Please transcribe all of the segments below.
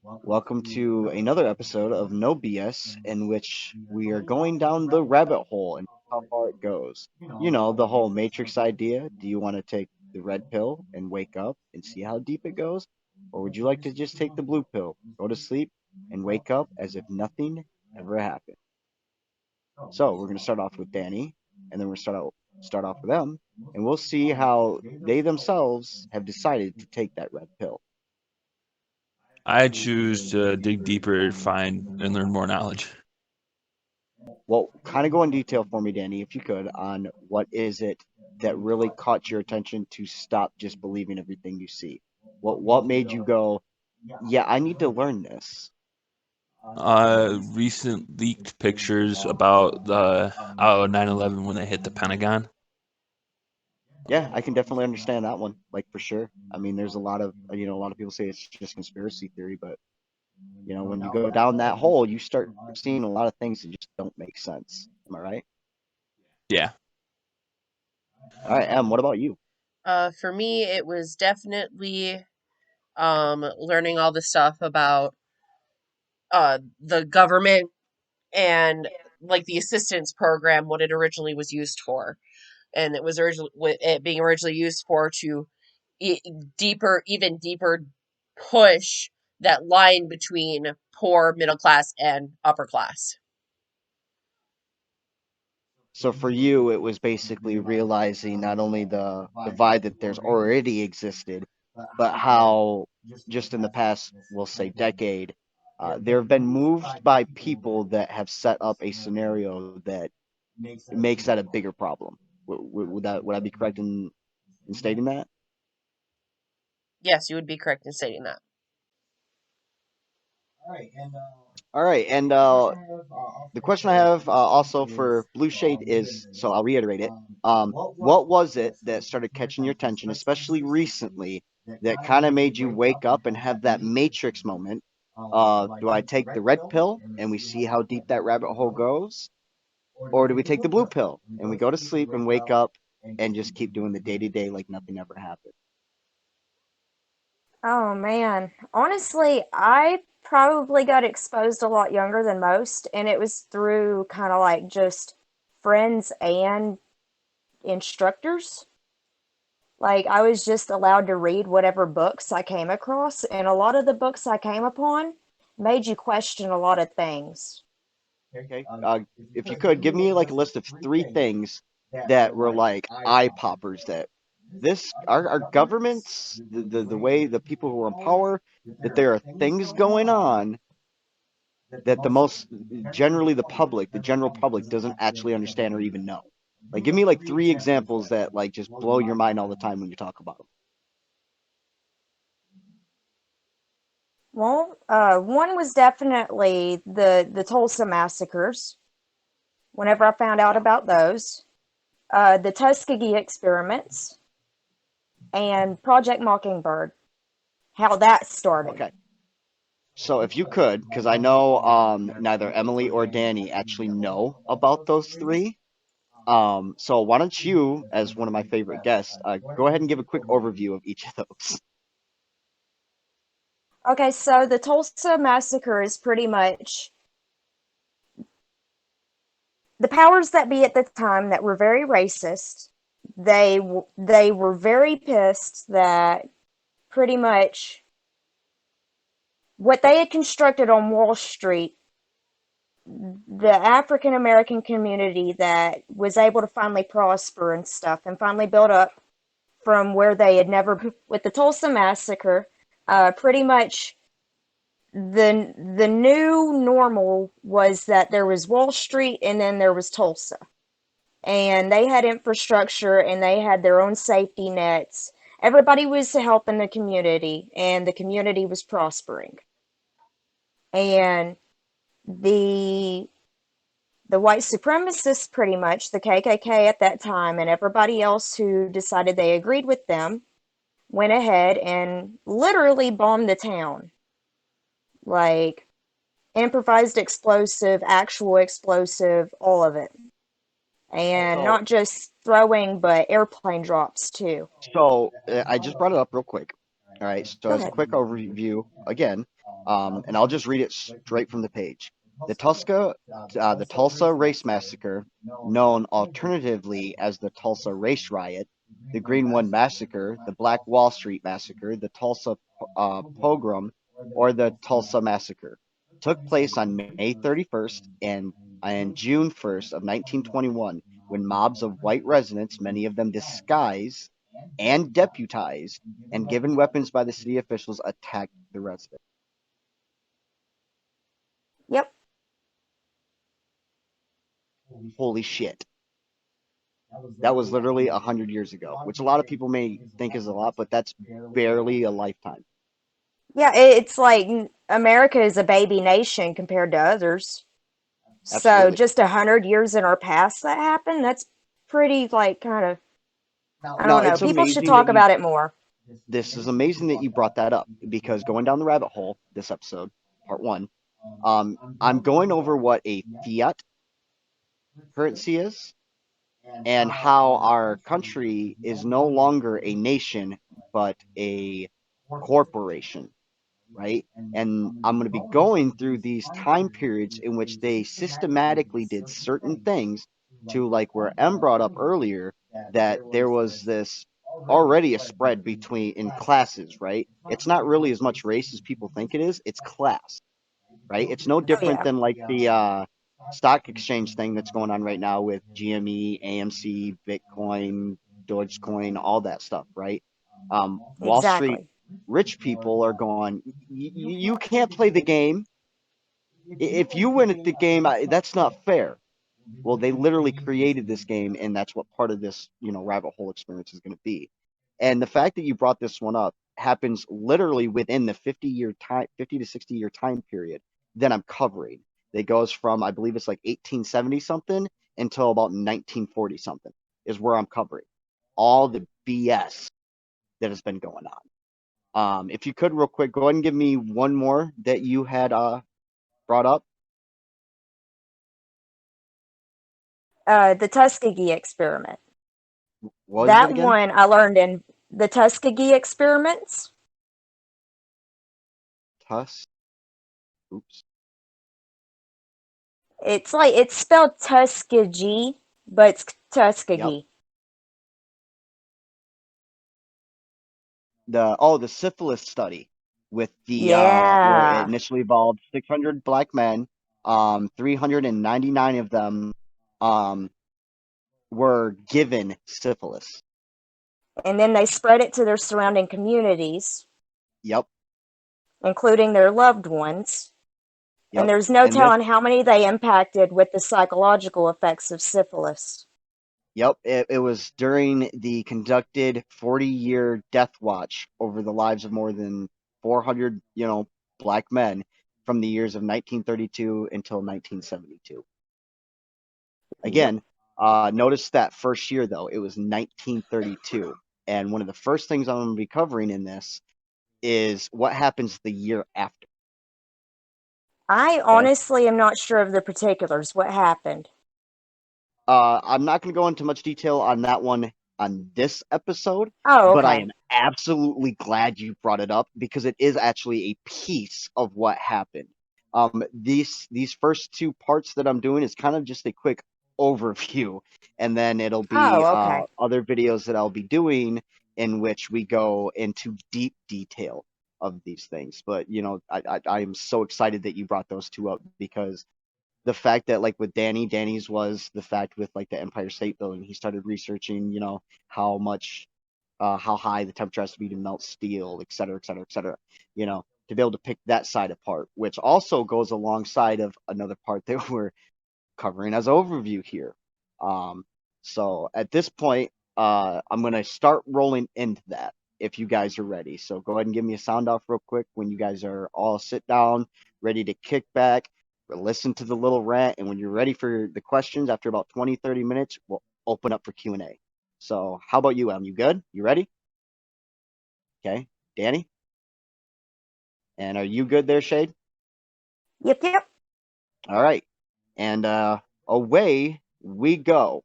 Welcome to another episode of No BS, in which we are going down the rabbit hole and how far it goes. You know, the whole Matrix idea. Do you want to take the red pill and wake up and see how deep it goes? Or would you like to just take the blue pill, go to sleep, and wake up as if nothing ever happened? So we're going to start off with Danny, and then we're start off with them, and we'll see how they themselves have decided to take that red pill. I choose to dig deeper, find, and learn more knowledge. Well, kind of go in detail for me, Danny, if you could, on what is it that really caught your attention to stop just believing everything you see? What made you go, yeah, I need to learn this? Recent leaked pictures about the 9/11 when they hit the Pentagon. Yeah, I can definitely understand that one, like for sure. I mean, there's a lot of, a lot of people say it's just conspiracy theory, but when you go down that hole, you start seeing a lot of things that just don't make sense. Am I right? Yeah. All right, Em, what about you? For me, it was definitely learning all the stuff about the government and like the assistance program, what it originally was used for, and it was originally it being originally used for to e- even deeper push that line between poor, middle class, and upper class. So for you, it was basically realizing not only the divide that there's already existed, but how just in the past, we'll say decade, there have been moved by people that have set up a scenario that makes that a bigger problem. Would I be correct in stating that? Yes, you would be correct in stating that. All right, and the question I have also for Blue Shade is, so I'll reiterate it. What was it that started catching your attention, especially recently, that kind of made you wake up and have that Matrix moment? Do I take the red pill and we see how deep that rabbit hole goes, or do we take the blue pill and we go to sleep and wake up and just keep doing the day to day like nothing ever happened? Oh man. Honestly, I probably got exposed a lot younger than most, and it was through kind of like just friends and instructors. Like, I was just allowed to read whatever books I came across, and a lot of the books I came upon made you question a lot of things. Okay. If you could give me like a list of three things that were like eye poppers that this our governments, the way the people who are in power, that there are things going on that the most generally the public, the general public doesn't actually understand or even know. Like give me like three examples that like just blow your mind all the time when you talk about them. Well, one was definitely the Tulsa massacres. Whenever I found out Yeah. about those, the Tuskegee experiments, and Project Mockingbird, how that started. Okay. So if you could, because I know neither Emily or Danny actually know about those three. So why don't you, as one of my favorite guests, go ahead and give a quick overview of each of those. Okay, so the Tulsa massacre is pretty much the powers that be at the time that were very racist. They were very pissed that pretty much what they had constructed on Wall Street, the African American community that was able to finally prosper and stuff and finally build up from where they had never with the Tulsa massacre. Pretty much the new normal was that there was Wall Street and then there was Tulsa, and they had infrastructure and they had their own safety nets. Everybody was helping the community, and the community was prospering. And the the white supremacists, pretty much the KKK at that time, and everybody else who decided they agreed with them, went ahead and literally bombed the town. Like, improvised explosive, actual explosive, all of it. And So, not just throwing, but airplane drops too. so I just brought it up real quick. All right, so Go as a ahead. quick overview again, and I'll just read it straight from the page. The Tulsa Race Massacre, known alternatively as the Tulsa Race Riot, the Green One Massacre, the Black Wall Street Massacre, the Tulsa Pogrom, or the Tulsa Massacre, took place on May 31st and June 1st of 1921, when mobs of white residents, many of them disguised and deputized and given weapons by the city officials, attacked the residents. Yep. Holy shit. That was literally 100 years ago, which a lot of people may think is a lot, but that's barely a lifetime. Yeah, it's like America is a baby nation compared to others. So Absolutely. just 100 years in our past that happened, that's pretty like kind of, I Now, don't know. it's People should amazing that talk about it more. this is amazing that you brought that up, because going down the rabbit hole, this episode, part one, I'm going over what a fiat currency is and how our country is no longer a nation, but a corporation, right? And I'm going to be going through these time periods in which they systematically did certain things to, like where M brought up earlier, that there was this already a spread between in classes, right? It's not really as much race as people think it is, it's class, right? It's no Oh different yeah, than like the stock exchange thing that's going on right now with GME, AMC, Bitcoin, Dogecoin, all that stuff, right? Wall Street exactly. rich people are going, you can't play the game. If you win at the game, that's not fair. Well, they literally created this game, and that's what part of this, rabbit hole experience is going to be. And the fact that you brought this one up happens literally within the 50 to 60-year time period that I'm covering. It goes from, I believe it's like 1870 something until about 1940 something is where I'm covering all the BS that has been going on. If you could, real quick, go ahead and give me one more that you had brought up. The Tuskegee experiment. What was it That again? one I learned in the Tuskegee experiments. Tuss. Oops. It's like it's spelled Tuskegee, but it's Yep. Tuskegee. The syphilis study with the where it Yeah. initially involved 600 black men, 399 of them um were given syphilis. And then they spread it to their surrounding communities, Yep. including their loved ones. And Yep. there's no And this telling how many they impacted with the psychological effects of syphilis. Yep, it was during the conducted 40-year death watch over the lives of more than 400, black men from the years of 1932 until 1972. Yep. Again, notice that first year, though, it was 1932. And one of the first things I'm going to be covering in this is what happens the year after. I Okay. honestly am not sure of the particulars. What happened? I'm not going to go into much detail on that one on this episode, Oh, but I okay. am absolutely glad you brought it up because it is actually a piece of what happened. These first two parts that I'm doing is kind of just a quick overview, and then it'll be Oh, okay. other videos that I'll be doing in which we go into deep detail of these things. But I am so excited that you brought those two up because the fact that like with Danny's was the fact with like the Empire State Building, he started researching, how much, how high the temperature has to be to melt steel, et cetera, et cetera, et cetera. To be able to pick that side apart, which also goes alongside of another part that we're covering as overview here. Um, so at this point, I'm gonna start rolling into that if you guys are ready. So go ahead and give me a sound off real quick when you guys are all sit down, ready to kick back, listen to the little rant, and when you're ready for the questions after about 20, 30 minutes, we'll open up for Q&A. So how about you, Em? You good? You ready? Okay. Danny? And are you good there, Shade? Yep, yep. All right. And away we go.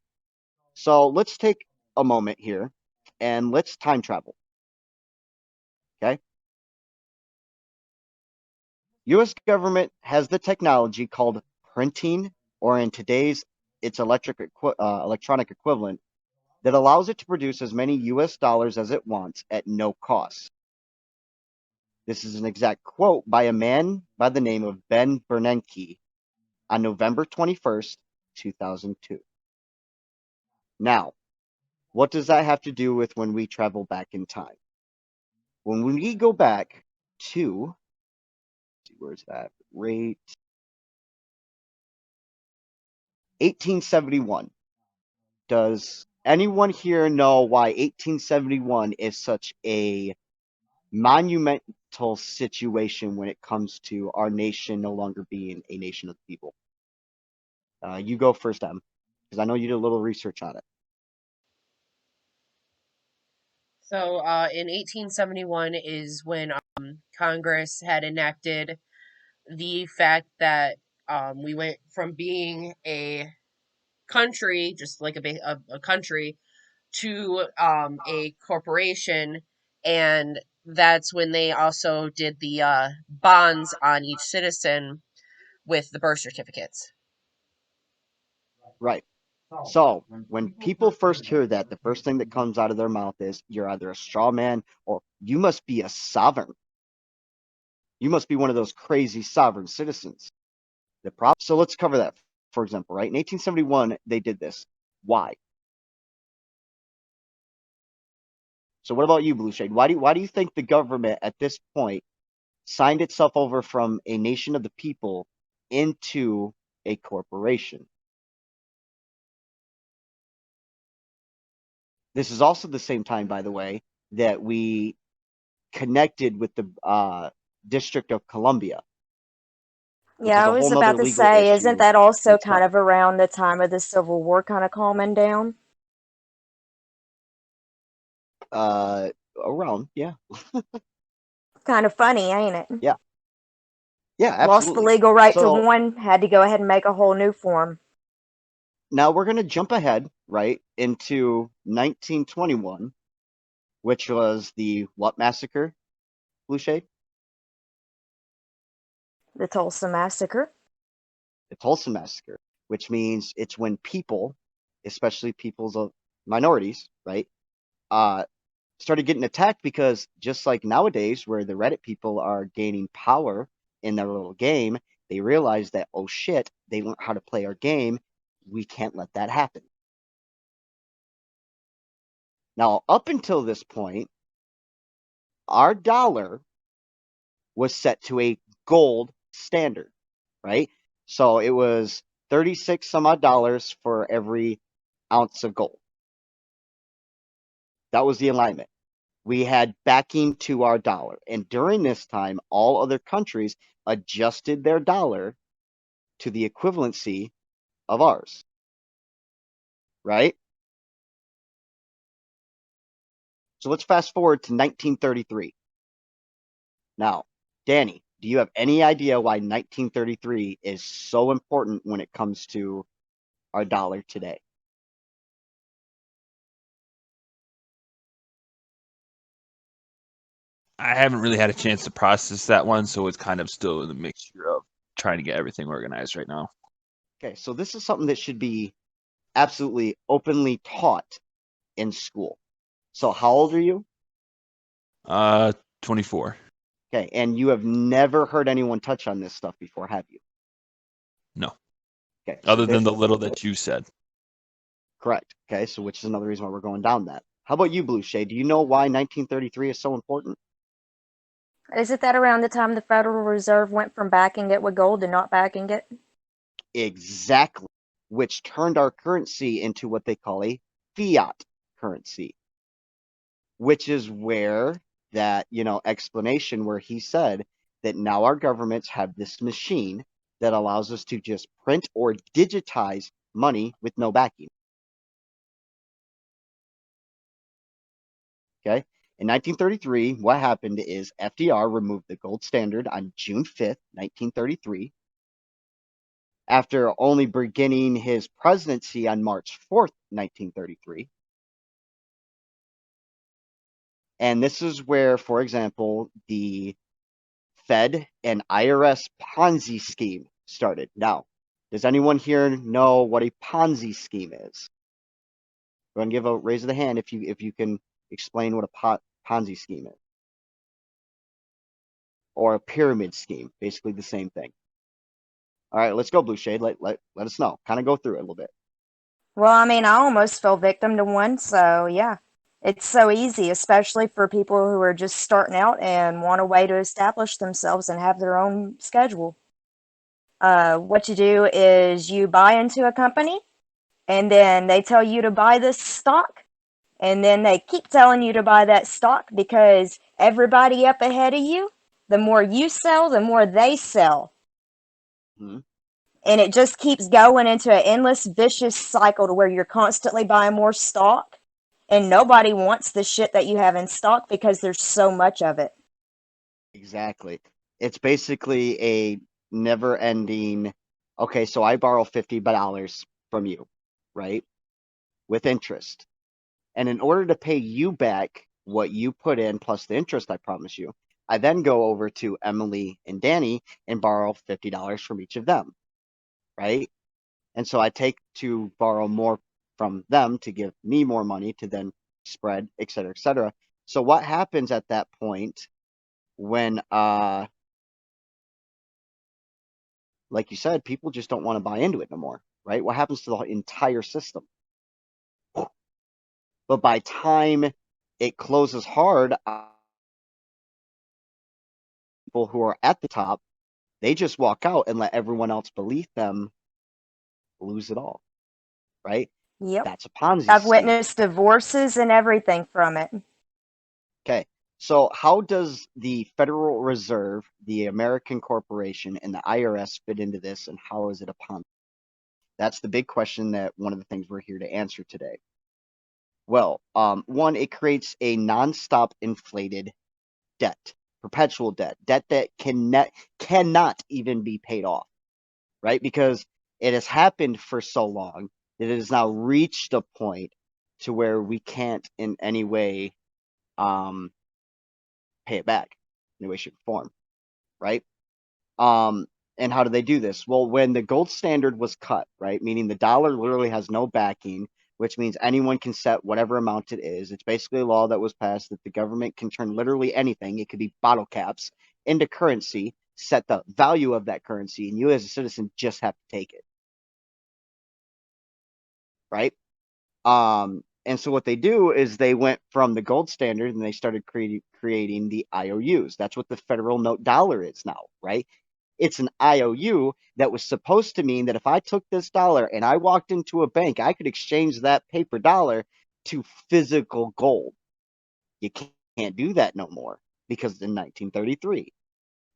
So let's take a moment here and let's time travel. Okay. U.S. government has the technology called printing, or in today's its electronic equivalent, that allows it to produce as many U.S. dollars as it wants at no cost. This is an exact quote by a man by the name of Ben Bernanke on November 21st, 2002. Now, what does that have to do with when we travel back in time? When we go back to, where's that? Rate 1871. Does anyone here know why 1871 is such a monumental situation when it comes to our nation no longer being a nation of the people? You go first, Em, because I know you did a little research on it. So in 1871 is when Congress had enacted the fact that we went from being a country, just like a country, to a corporation, and that's when they also did the bonds on each citizen with the birth certificates. Right. So when people first hear that, the first thing that comes out of their mouth is, you're either a straw man or you must be a sovereign. You must be one of those crazy sovereign citizens. So let's cover that. For example, right? In 1871, they did this. Why? So what about you, Blue Shade? Why do you think the government at this point signed itself over from a nation of the people into a corporation? This is also the same time, by the way, that we connected with the District of Columbia, which Yeah, is I a was whole nother about to legal say, issue isn't that in also kind itself. of around the time of the Civil War kind of calming down? Around, yeah. Kind of funny, ain't it? Yeah. Yeah, Lost the absolutely. legal right to So one, had to go ahead and make a whole new form. now we're going to jump ahead, right, into 1921, which was the what massacre, Blue Shade? The Tulsa Massacre. The Tulsa Massacre, which means it's when people, especially peoples of minorities, right, started getting attacked because just like nowadays, where the Reddit people are gaining power in their little game, they realize that, oh shit, they learned how to play our game. We can't let that happen. Now, up until this point, our dollar was set to a gold standard, right? So it was 36 some odd dollars for every ounce of gold. That was the alignment. We had backing to our dollar. And during this time, all other countries adjusted their dollar to the equivalency of ours, right? So let's fast forward to 1933. Now, Danny, do you have any idea why 1933 is so important when it comes to our dollar today? I haven't really had a chance to process that one, so it's kind of still in the mixture of trying to get everything organized right now. Okay, so this is something that should be absolutely openly taught in school. So how old are you? 24. Okay, and you have never heard anyone touch on this stuff before, have you? No, Okay, so other than this the little that you said. correct. Okay, so which is another reason why we're going down that. How about you, Blue Shade? Do you know why 1933 is so important? Isn't that around the time the Federal Reserve went from backing it with gold to not backing it? Exactly, which turned our currency into what they call a fiat currency, which is where that, explanation where he said that now our governments have this machine that allows us to just print or digitize money with no backing. Okay. In 1933, what happened is FDR removed the gold standard on June 5th, 1933, after only beginning his presidency on March 4th, 1933. And this is where, for example, the Fed and IRS Ponzi scheme started. Now, does anyone here know what a Ponzi scheme is? Go ahead and give a raise of the hand if you can explain what a Ponzi scheme is, or a pyramid scheme, basically the same thing. All right, let's go, Blue Shade. Let us know. Kind of go through it a little bit. Well, I mean, I almost fell victim to one, so yeah. It's so easy, especially for people who are just starting out and want a way to establish themselves and have their own schedule. What you do is you buy into a company, and then they tell you to buy this stock, and then they keep telling you to buy that stock because everybody up ahead of you, the more you sell, the more they sell. Hmm. And it just keeps going into an endless vicious cycle to where you're constantly buying more stock, and nobody wants the shit that you have in stock because there's so much of it. Exactly. It's basically a never-ending. Okay, so I borrow $50 from you, right? With interest. And in order to pay you back what you put in plus the interest I promise you, I then go over to Emily and Danny and borrow $50 from each of them, right? And so I take to borrow more from them to give me more money to then spread, et cetera, et cetera. So what happens at that point when, like you said, people just don't want to buy into it no more, right? What happens to the entire system? But by time it closes hard, people who are at the top, they just walk out and let everyone else beneath them lose it all, right? Yep. That's a Ponzi I've scheme. witnessed divorces and everything from it. Okay, so how does the Federal Reserve, the American corporation, and the IRS fit into this, and how is it a Ponzi? That's the big question that one of the things we're here to answer today. Well, one, it creates a nonstop inflated debt, perpetual debt, debt that cannot even be paid off, right? Because it has happened for so long that it has now reached a point to where we can't in any way pay it back in any way, shape, or form, right? Um, and how do they do this? Well, when the gold standard was cut, right, meaning the dollar literally has no backing, which means anyone can set whatever amount it is. It's basically a law that was passed that the government can turn literally anything, it could be bottle caps, into currency, set the value of that currency, and you as a citizen just have to take it, right? And so what they do is they went from the gold standard and they started creating the IOUs. That's what the federal note dollar is now, right? It's an IOU that was supposed to mean that if I took this dollar and I walked into a bank, I could exchange that paper dollar to physical gold. You can't do that no more because in 1933,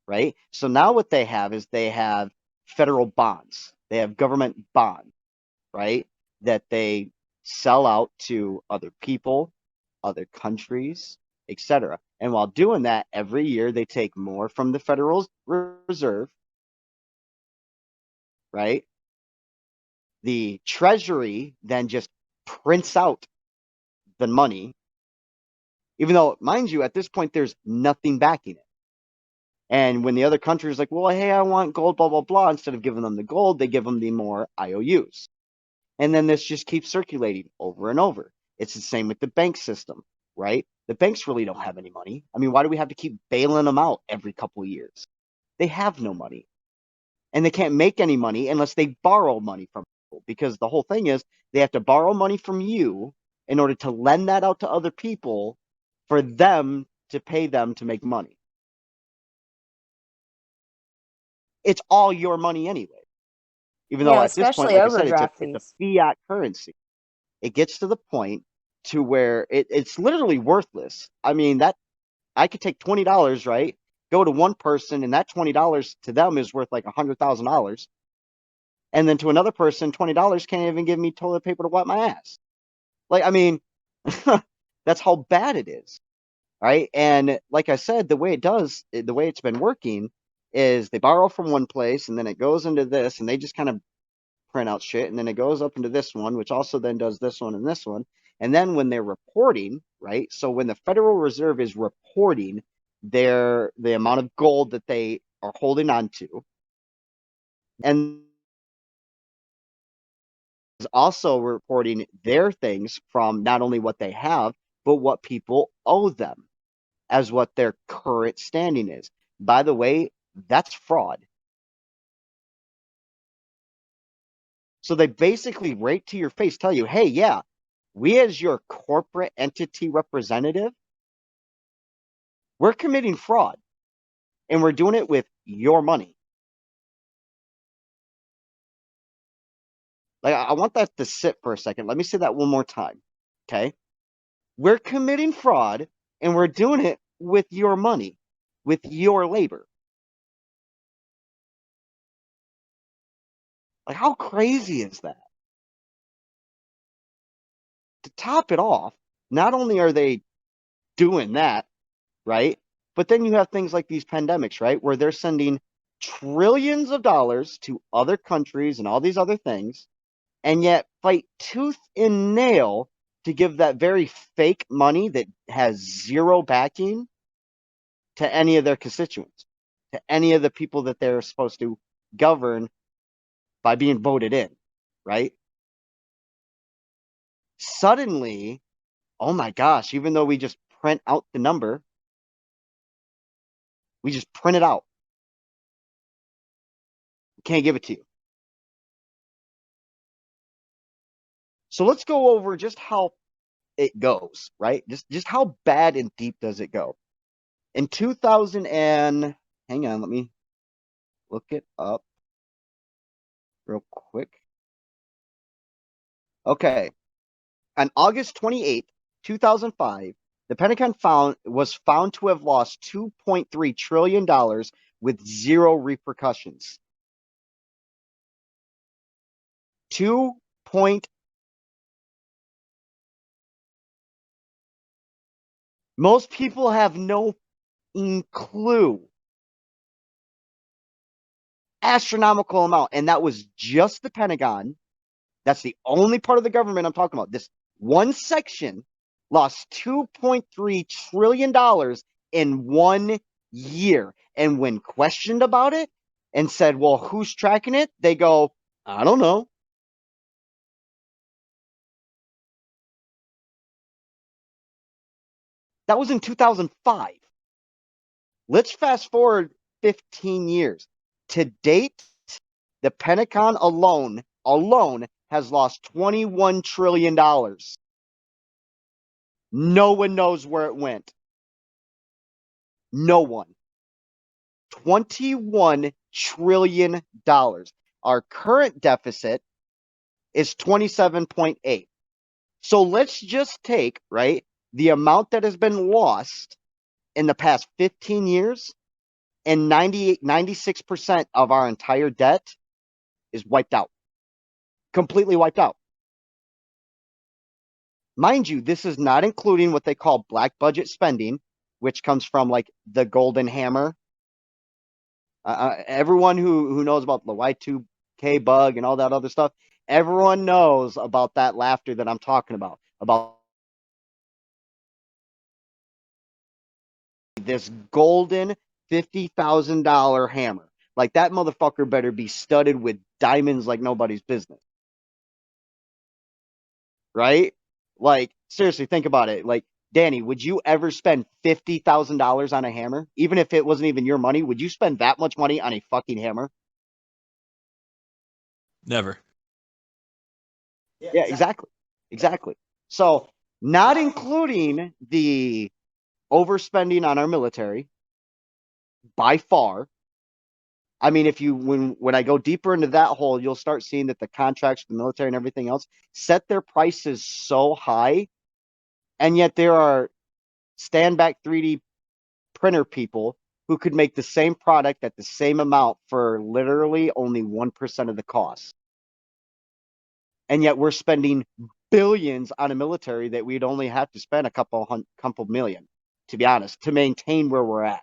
right? So now what they have is they have federal bonds. They have government bonds, right? That they sell out to other people, other countries, etc. And while doing that, every year they take more from the Federal Reserve, right? The Treasury then just prints out the money, even though, mind you, at this point, there's nothing backing it. And when the other country is like, well, hey, I want gold, blah, blah, blah, instead of giving them the gold, they give them the more IOUs. And then this just keeps circulating over and over. It's the same with the bank system, right? The banks really don't have any money. I mean, why do we have to keep bailing them out every couple of years? They have no money. And they can't make any money unless they borrow money from people. Because the whole thing is they have to borrow money from you in order to lend that out to other people for them to pay them to make money. It's all your money anyway. Even though Yeah, at this point, especially like I said, overdraft it's a fees. fiat currency. It gets to the point to where it's literally worthless. I mean, that I could take $20, right? Go to one person, and that $20 to them is worth like $100,000. And then to another person, $20 can't even give me toilet paper to wipe my ass. Like, I mean, that's how bad it is, right? And like I said, the way it's been working is they borrow from one place, and then it goes into this, and they just kind of print out shit, and then it goes up into this one, which also then does this one and this one. And then when they're reporting, right? So when the Federal Reserve is reporting the amount of gold that they are holding on to, and is also reporting their things from not only what they have, but what people owe them as what their current standing is. By the way, that's fraud. So they basically right to your face tell you, hey, yeah, we as your corporate entity representative, we're committing fraud and we're doing it with your money. Like, I want that to sit for a second. Let me say that one more time. Okay. We're committing fraud and we're doing it with your money, with your labor. Like, how crazy is that? To top it off, not only are they doing that, right? But then you have things like these pandemics, right? Where they're sending trillions of dollars to other countries and all these other things, and yet fight tooth and nail to give that very fake money that has zero backing to any of their constituents, to any of the people that they're supposed to govern by being voted in, right? Suddenly, oh my gosh, even though we just print out the number, we just print it out. Can't give it to you. So let's go over just how it goes, right? Just how bad and deep does it go? In 2000 and hang on, let me look it up real quick. Okay. On August 28th, 2005, the Pentagon was found to have lost $2.3 trillion with zero repercussions. 2 point Most people have no clue. Astronomical amount. And that was just the Pentagon. That's the only part of the government I'm talking about. This one section lost $2.3 trillion in 1 year. And when questioned about it and said, well, who's tracking it? They go, I don't know. That was in 2005. Let's fast forward 15 years. To date, the Pentagon alone has lost $21 trillion. No one knows where it went. No one. $21 trillion. Our current deficit is 27.8. So let's just take, right, the amount that has been lost in the past 15 years, and 96% of our entire debt is wiped out. Completely wiped out. Mind you, this is not including what they call black budget spending, which comes from like the golden hammer. Everyone who knows about the Y2K bug and all that other stuff, everyone knows about that laughter that I'm talking about this golden $50,000 hammer. Like, that motherfucker better be studded with diamonds like nobody's business. Right? Like, seriously, think about it. Like, Danny, would you ever spend $50,000 on a hammer? Even if it wasn't even your money, would you spend that much money on a fucking hammer? Never. Yeah, exactly. So, not including the overspending on our military, by far. I mean, if you when I go deeper into that hole, you'll start seeing that the contracts for the military and everything else set their prices so high, and yet there are stand back 3D printer people who could make the same product at the same amount for literally only 1% of the cost. And yet we're spending billions on a military that we'd only have to spend a couple million, to be honest, to maintain where we're at.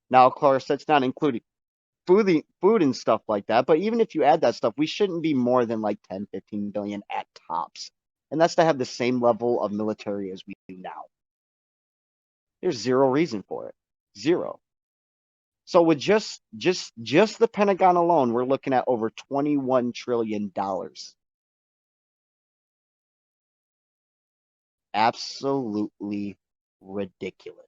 Now, of course, that's not including food and stuff like that. But even if you add that stuff, we shouldn't be more than like 10, 15 billion at tops. And that's to have the same level of military as we do now. There's zero reason for it. Zero. So with just the Pentagon alone, we're looking at over $21 trillion. Absolutely ridiculous.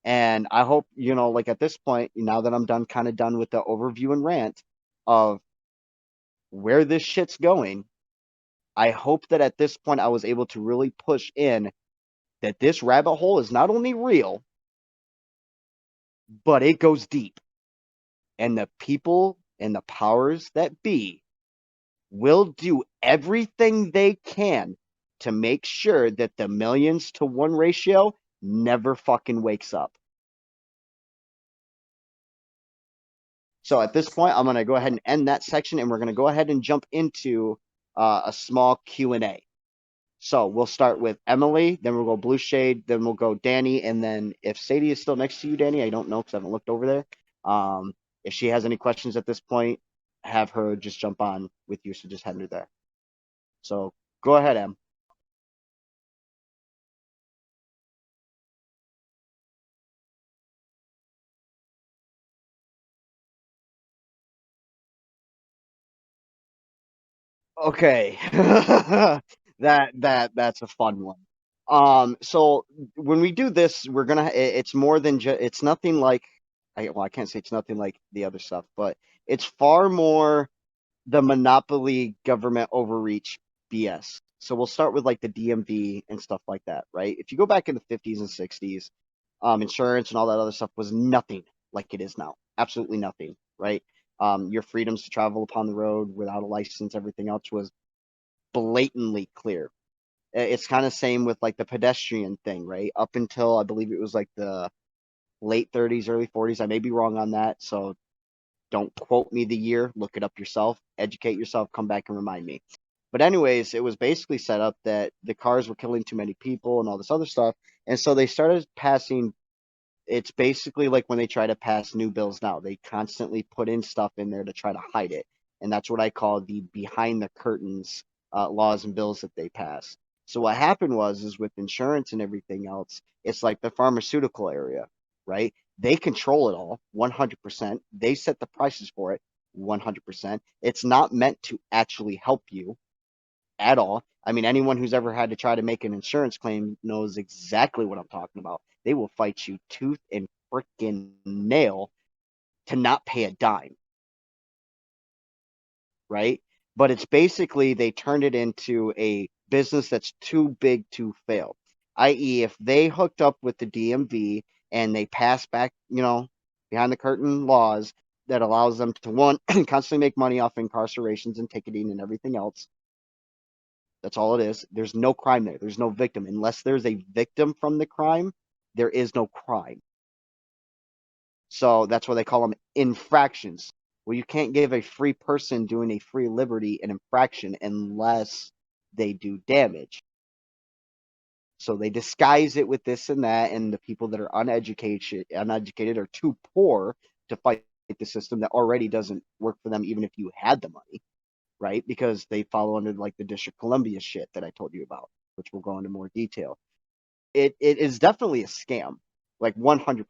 And I hope, like at this point, now that I'm kind of done with the overview and rant of where this shit's going, I hope that at this point I was able to really push in that this rabbit hole is not only real, but it goes deep. And the people and the powers that be will do everything they can to make sure that the millions to one ratio never fucking wakes up. So at this point, I'm going to go ahead and end that section, and we're going to go ahead and jump into a small Q&A. So we'll start with Emily, then we'll go Blue Shade, then we'll go Danny, and then if Sadie is still next to you, Danny, I don't know because I haven't looked over there. If she has any questions at this point, have her just jump on with you, so just head her there. So go ahead, Em. Okay. That's a fun one. So when we do this, it's more than just, it's nothing like, I can't say it's nothing like the other stuff, but it's far more the monopoly government overreach BS. So we'll start with like the DMV and stuff like that, right? If you go back in the 50s and 60s, insurance and all that other stuff was nothing like it is now. Absolutely nothing, right? Your freedoms to travel upon the road without a license, everything else was blatantly clear. It's kind of same with like the pedestrian thing, right? Up until I believe it was like the late 30s, early 40s. I may be wrong on that, so don't quote me the year. Look it up yourself. Educate yourself. Come back and remind me. But anyways, it was basically set up that the cars were killing too many people and all this other stuff, and so they started passing. It's basically like when they try to pass new bills now. They constantly put in stuff in there to try to hide it, and that's what I call the behind the curtains laws and bills that they pass. So what happened is with insurance and everything else, it's like the pharmaceutical area, right? They control it all 100%. They set the prices for it 100%. It's not meant to actually help you at all. I mean, anyone who's ever had to try to make an insurance claim knows exactly what I'm talking about. They will fight you tooth and freaking nail to not pay a dime, right? But it's basically they turned it into a business that's too big to fail. I.e., if they hooked up with the DMV and they pass back, behind the curtain laws that allows them to, one, constantly make money off incarcerations and ticketing and everything else. That's all it is. There's no crime there. There's no victim. Unless there's a victim from the crime, there is no crime. So that's why they call them infractions. Well, you can't give a free person doing a free liberty an infraction unless they do damage. So they disguise it with this and that, and the people that are uneducated are too poor to fight the system that already doesn't work for them, even if you had the money, right? Because they follow under like the District of Columbia shit that I told you about, which we'll go into more detail. It is definitely a scam, like 100%.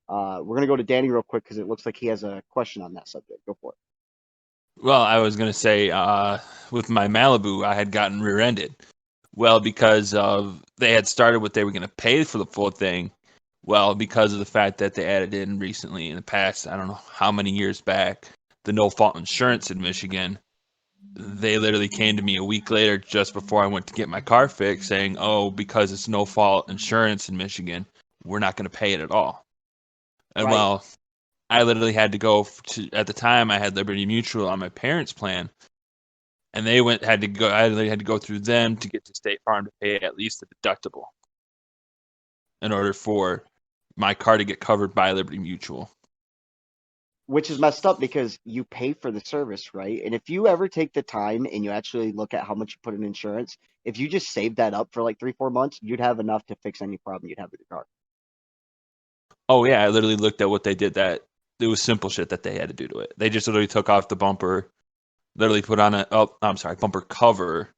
We're going to go to Danny real quick because it looks like he has a question on that subject. Go for it. Well, I was going to say, with my Malibu, I had gotten rear-ended. Well, because they had started what they were going to pay for the full thing. Well, because of the fact that they added in recently in the past, I don't know how many years back, the no-fault insurance in Michigan. They literally came to me a week later, just before I went to get my car fixed, saying, oh, because it's no-fault insurance in Michigan, we're not going to pay it at all. And Right. well, I literally had to go at the time I had Liberty Mutual on my parents' plan, and I had to go through them to get to State Farm to pay at least the deductible in order for my car to get covered by Liberty Mutual. Which is messed up because you pay for the service, right? And if you ever take the time and you actually look at how much you put in insurance, if you just save that up for like 3-4 months, you'd have enough to fix any problem you'd have with your car. Oh yeah, I literally looked at what they did. That it was simple shit that they had to do to it. They just literally took off the bumper, literally put on bumper cover,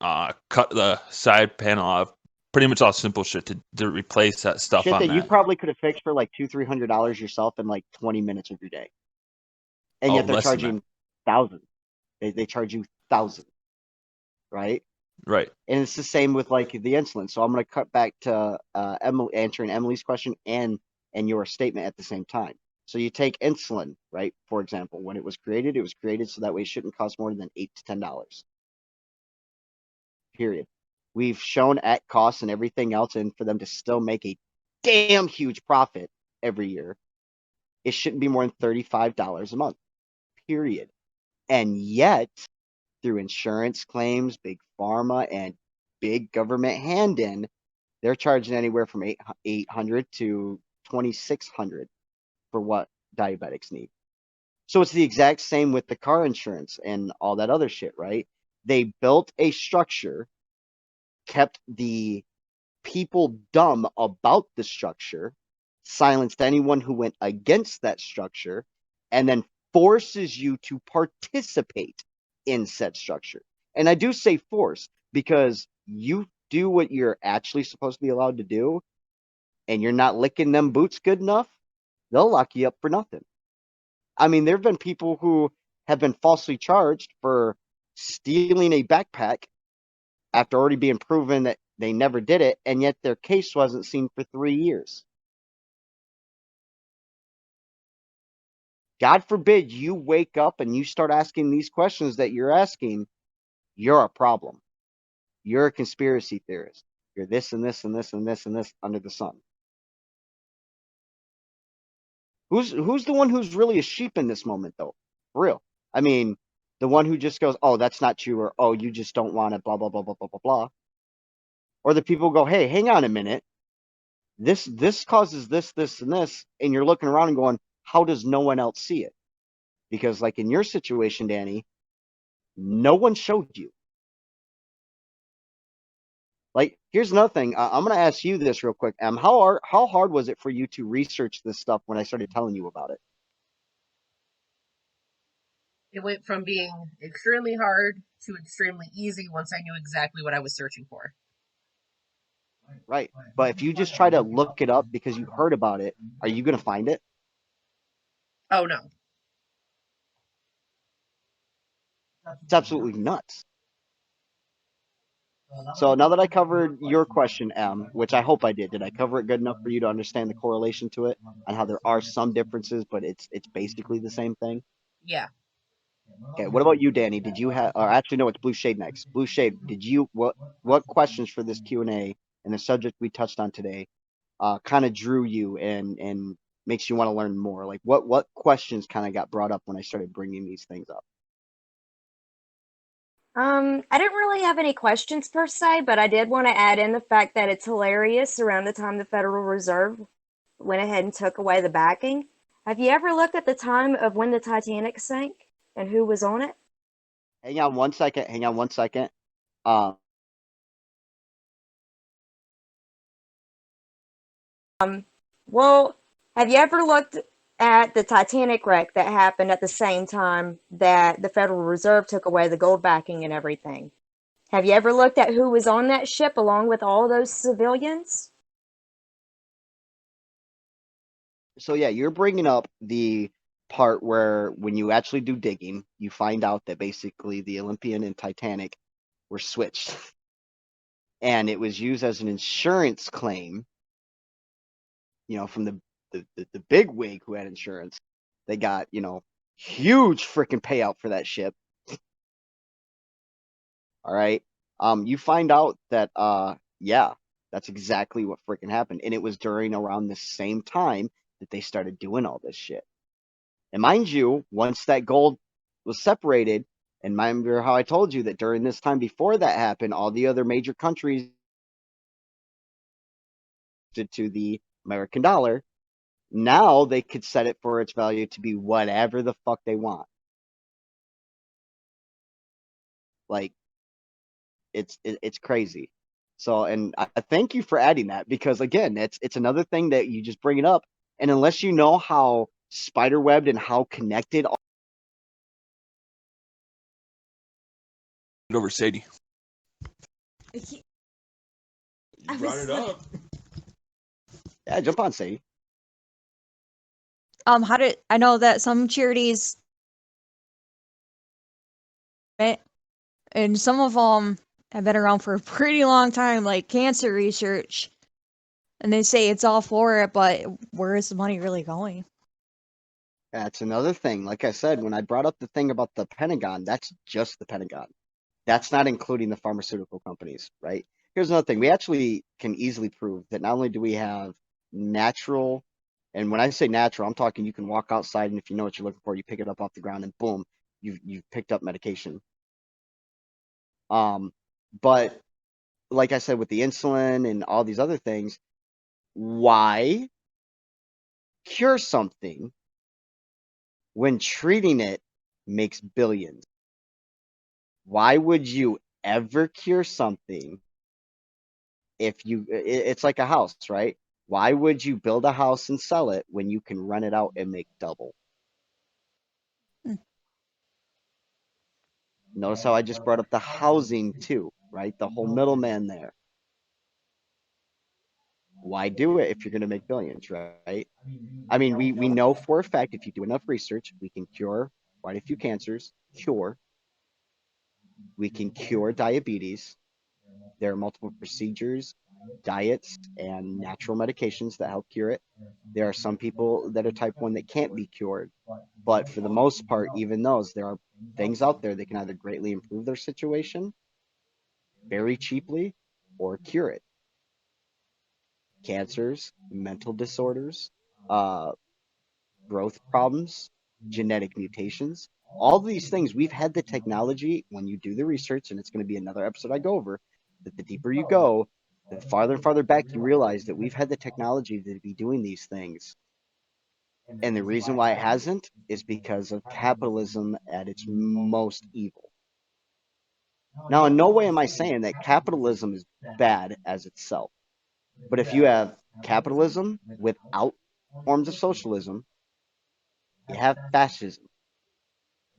cut the side panel off, pretty much all simple shit to replace that stuff Shit on that you that. probably could have fixed for like $200-300 yourself in like 20 minutes of your day, and Oh, yet they're less than that. charging thousands. They charge you thousands, right? Right. And it's the same with like the insulin. So I'm going to cut back to Emily answering Emily's question and your statement at the same time. So you take insulin, right? For example, when it was created so that way it shouldn't cost more than $8 to $10. Period. We've shown at cost and everything else, and for them to still make a damn huge profit every year, it shouldn't be more than $35 a month. Period. And yet, through insurance claims, big pharma, and big government hand in, they're charging anywhere from $800 to $2,600 for what diabetics need. So it's the exact same with the car insurance and all that other shit, right? They built a structure, kept the people dumb about the structure, silenced anyone who went against that structure, and then forces you to participate in said structure. And I do say force because you do what you're actually supposed to be allowed to do, and you're not licking them boots good enough, they'll lock you up for nothing. I mean, there have been people who have been falsely charged for stealing a backpack after already being proven that they never did it, and yet their case wasn't seen for 3 years. God forbid you wake up and you start asking these questions that you're asking, you're a problem. You're a conspiracy theorist. You're this and this and this and this and this under the sun. Who's the one who's really a sheep in this moment, though? For real. I mean, the one who just goes, oh, that's not true, or oh, you just don't want it, blah, blah, blah, blah, blah, blah, blah. Or the people go, hey, hang on a minute. This causes this, this, and this, and you're looking around and going, how does no one else see it? Because like in your situation, Danny, no one showed you. Like, here's another thing. I'm going to ask you this real quick. How hard was it for you to research this stuff when I started telling you about it? It went from being extremely hard to extremely easy once I knew exactly what I was searching for. Right. But if you just try to look it up because you heard about it, are you going to find it? Oh no. It's absolutely nuts. So now that I covered your question, M, which I hope I did I cover it good enough for you to understand the correlation to it and how there are some differences, but it's basically the same thing? Yeah. Okay, what about you, Danny? Did you have, or actually, no, it's Blue Shade next. Blue Shade, did you, what questions for this Q&A and the subject we touched on today kind of drew you and makes you want to learn more? Like, what questions kind of got brought up when I started bringing these things up? I didn't really have any questions per se, but I did want to add in the fact that it's hilarious around the time the Federal Reserve went ahead and took away the backing. Have you ever looked at the time of when the Titanic sank and who was on it? Hang on one second. Um, Well, have you ever looked at the Titanic wreck that happened at the same time that the Federal Reserve took away the gold backing and everything? Have you ever looked at who was on that ship along with all those civilians? so yeah, you're bringing up the part where when you actually do digging, you find out that basically the Olympian and Titanic were switched. And it was used as an insurance claim, from the big wig who had insurance. They got, huge freaking payout for that ship. All right. You find out that yeah, that's exactly what freaking happened. And it was during around the same time that they started doing all this shit. And mind you, once that gold was separated, and remember how I told you that during this time before that happened, all the other major countries did to the American dollar. Now they could set it for its value to be whatever the fuck they want. Like, it's crazy. So, and I thank you for adding that because again, it's another thing that you just bring it up, and unless you know how spiderwebbed and how connected. Over Sadie. You I brought was it like, up. Yeah, jump on, Sadie. how did I know that some charities, right, and some of them have been around for a pretty long time, like cancer research, and they say it's all for it, but where is the money really going? That's another thing. Like I said, when I brought up the thing about the Pentagon, that's just the Pentagon. That's not including the pharmaceutical companies, right? Here's another thing. We actually can easily prove that not only do we have natural, and when I say natural, I'm talking you can walk outside and if you know what you're looking for, you pick it up off the ground and boom, you've picked up medication. But like I said, with the insulin and all these other things, why cure something when treating it makes billions? Why would you ever cure something if it's like a house, right? Why would you build a house and sell it when you can rent it out and make double? Hmm. Notice how I just brought up the housing too, right? The whole middleman there. Why do it if you're going to make billions, right? I mean, we know for a fact if you do enough research, we can cure quite a few cancers. We can cure diabetes. There are multiple procedures, diets, and natural medications that help cure it. There are some people that are type 1 that can't be cured. But for the most part, even those, there are things out there that can either greatly improve their situation very cheaply or cure it. Cancers, mental disorders, growth problems, genetic mutations, all these things, we've had the technology when you do the research, and it's going to be another episode I go over, that the deeper you go, the farther and farther back you realize that we've had the technology to be doing these things. And the reason why it hasn't is because of capitalism at its most evil. Now, in no way am I saying that capitalism is bad as itself. But if you have capitalism without forms of socialism, you have fascism.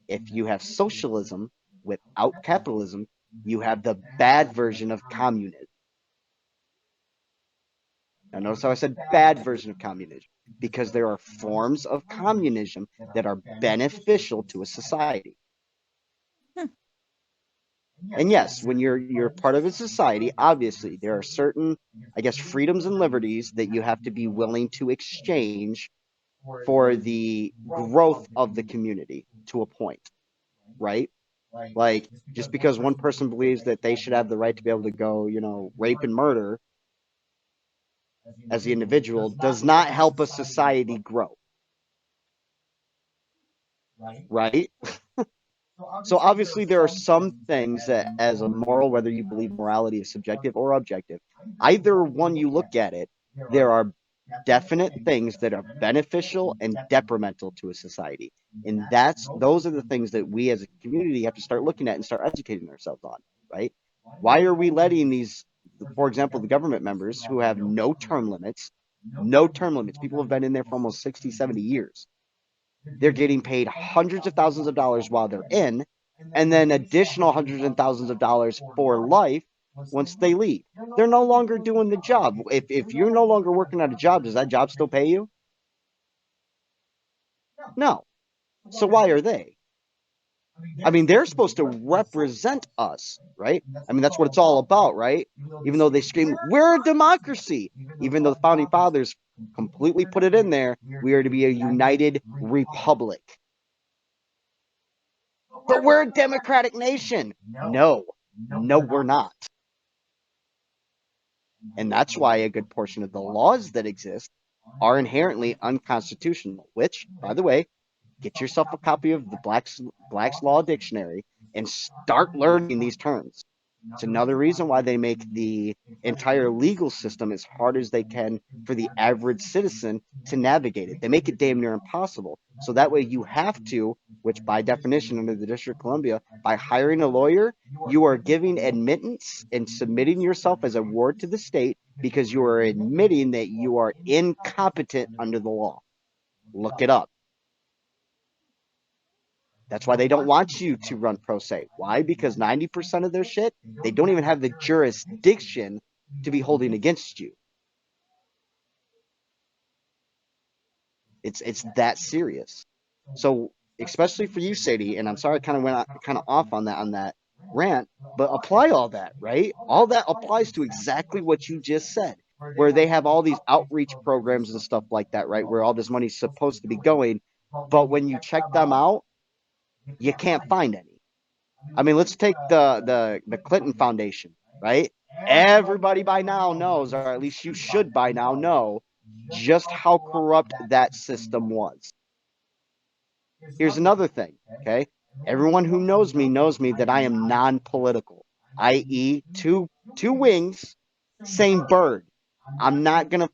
If you have socialism without capitalism, you have the bad version of communism. Now, notice how I said bad version of communism, because there are forms of communism that are beneficial to a society. And yes, when you're part of a society, obviously there are certain, I guess, freedoms and liberties that you have to be willing to exchange for the growth of the community to a point, right? Like, just because one person believes that they should have the right to be able to go, rape and murder as the individual does not help a society grow, right? So obviously there are some things that as a moral, whether you believe morality is subjective or objective, either one you look at it, there are definite things that are beneficial and detrimental to a society. And those are the things that we as a community have to start looking at and start educating ourselves on, right? Why are we letting these, for example, the government members who have no term limits, people have been in there for almost 60, 70 years. They're getting paid hundreds of thousands of dollars while they're in, and then additional hundreds and thousands of dollars for life once they leave. They're no longer doing the job. If you're no longer working at a job, does that job still pay you? No. So why are they? I mean, they're supposed to represent us, right? I mean, that's what it's all about, right? Even though they scream, we're a democracy, even though the founding fathers completely put it in there, we are to be a united republic. But we're a democratic nation. No, we're not. And that's why a good portion of the laws that exist are inherently unconstitutional, which, by the way, get yourself a copy of the Black's Law Dictionary and start learning these terms. It's another reason why they make the entire legal system as hard as they can for the average citizen to navigate it. They make it damn near impossible. So that way you have to, which by definition under the District of Columbia, by hiring a lawyer, you are giving admittance and submitting yourself as a ward to the state because you are admitting that you are incompetent under the law. Look it up. That's why they don't want you to run pro se. Why? Because 90% of their shit, they don't even have the jurisdiction to be holding against you. It's that serious. So especially for you, Sadie, and I'm sorry I kind of went kind of off on that rant, but apply all that, right? All that applies to exactly what you just said, where they have all these outreach programs and stuff like that, right? Where all this money's supposed to be going, but when you check them out, you can't find any. I mean, let's take the Clinton Foundation, right? Everybody by now knows, or at least you should by now know, just how corrupt that system was. Here's another thing, okay? Everyone who knows me that I am non-political, i.e., two wings, same bird. I'm not gonna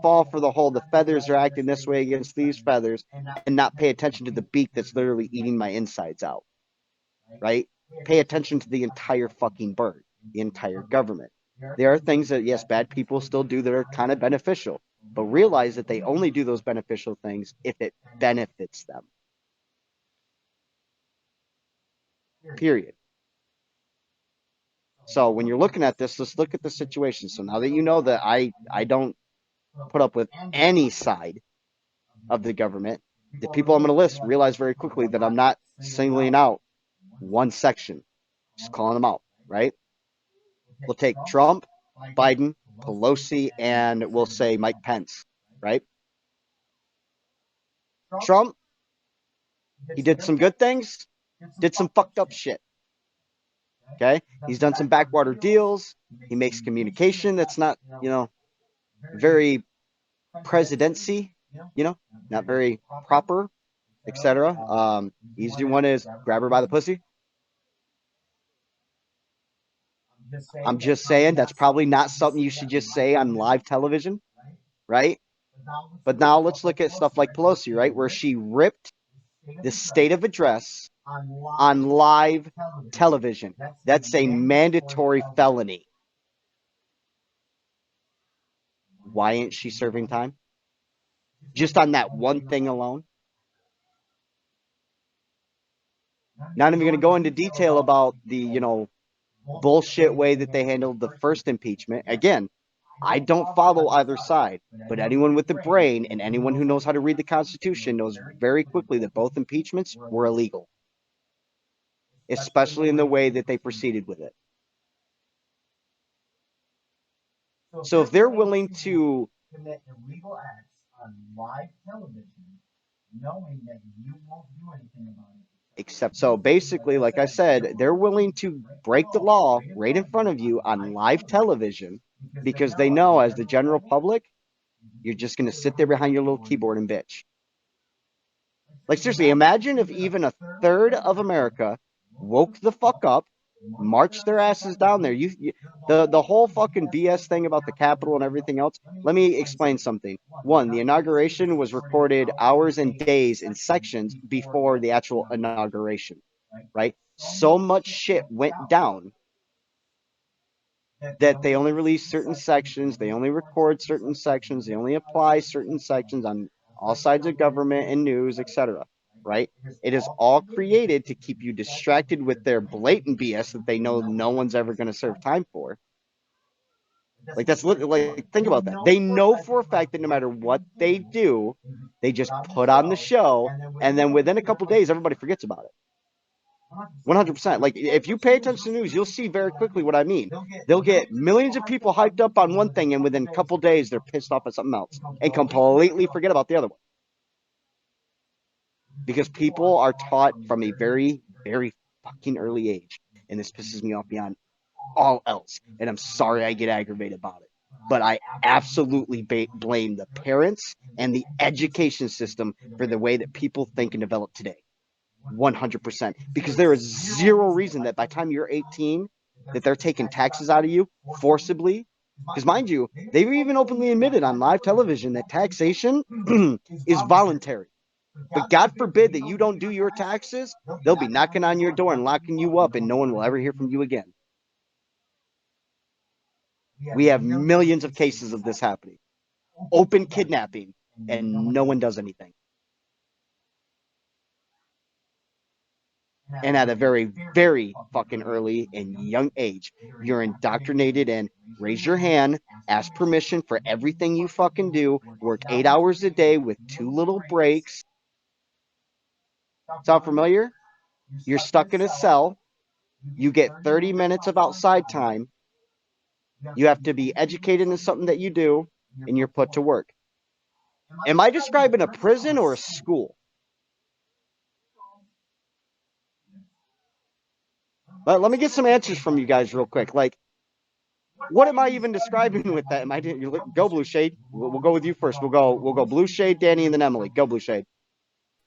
fall for the whole the feathers are acting this way against these feathers and not pay attention to the beak that's literally eating my insides out, right? Pay attention to the entire fucking bird, the entire government. There are things that, yes, bad people still do that are kind of beneficial, but realize that they only do those beneficial things if it benefits them. Period. So when you're looking at this, let's look at the situation. So now that you know that I don't put up with any side of the government, the people I'm going to list realize very quickly that I'm not singling out one section, just calling them out, right? We'll take Trump, Biden, Pelosi, and we'll say Mike Pence, right? Trump, he did some good things, did some fucked up shit. Okay? He's done some backwater deals. He makes communication that's not, very presidency, not very proper, etc. Easy one is grab her by the pussy. I'm just saying that's probably not something you should just say on live television, right? But now let's look at stuff like Pelosi, right? Where she ripped the state of address on live television. That's a mandatory felony. Why ain't she serving time? Just on that one thing alone? Not even going to go into detail about the, bullshit way that they handled the first impeachment. Again, I don't follow either side, but anyone with a brain and anyone who knows how to read the Constitution knows very quickly that both impeachments were illegal, especially in the way that they proceeded with it. So if they're willing to commit illegal acts on live television, knowing that you won't do anything about it. So basically, like I said, they're willing to break the law right in front of you on live television because they know as the general public, you're just going to sit there behind your little keyboard and bitch. Like seriously, imagine if even a third of America woke the fuck up, marched their asses down there. The whole fucking BS thing about the Capitol and everything else. Let me explain something. One, the inauguration was recorded hours and days in sections before the actual inauguration, right? So much shit went down that they only release certain sections, they only record certain sections, they only apply certain sections on all sides of government and news, etc. Right? It is all created to keep you distracted with their blatant BS that they know no one's ever going to serve time for. Like that's like think about that. They know for a fact that no matter what they do, they just put on the show, and then within a couple days, everybody forgets about it. 100%. Like if you pay attention to news, you'll see very quickly what I mean. They'll get millions of people hyped up on one thing, and within a couple days, they're pissed off at something else and completely forget about the other one. Because people are taught from a very, very fucking early age, and this pisses me off beyond all else. And I'm sorry I get aggravated about it, but I absolutely blame the parents and the education system for the way that people think and develop today. 100%. Because there is zero reason that by the time you're 18, that they're taking taxes out of you forcibly. Because mind you, they've even openly admitted on live television that taxation is voluntary. But God forbid that you don't do your taxes, they'll be knocking on your door and locking you up, and no one will ever hear from you again. We have millions of cases of this happening. Open kidnapping, and no one does anything. And at a very, very fucking early and young age, you're indoctrinated in raise your hand, ask permission for everything you fucking do, work 8 hours a day with 2 little breaks. Sound familiar? You're stuck in a cell. You get 30 minutes of outside time. You have to be educated in something that you do, and you're put to work. Am I describing a prison or a school? But let me get some answers from you guys real quick. Like, what am I even describing with that? Am I go Blue Shade? We'll go with you first. We'll go Blue Shade, Danny, and then Emily. Go Blue Shade.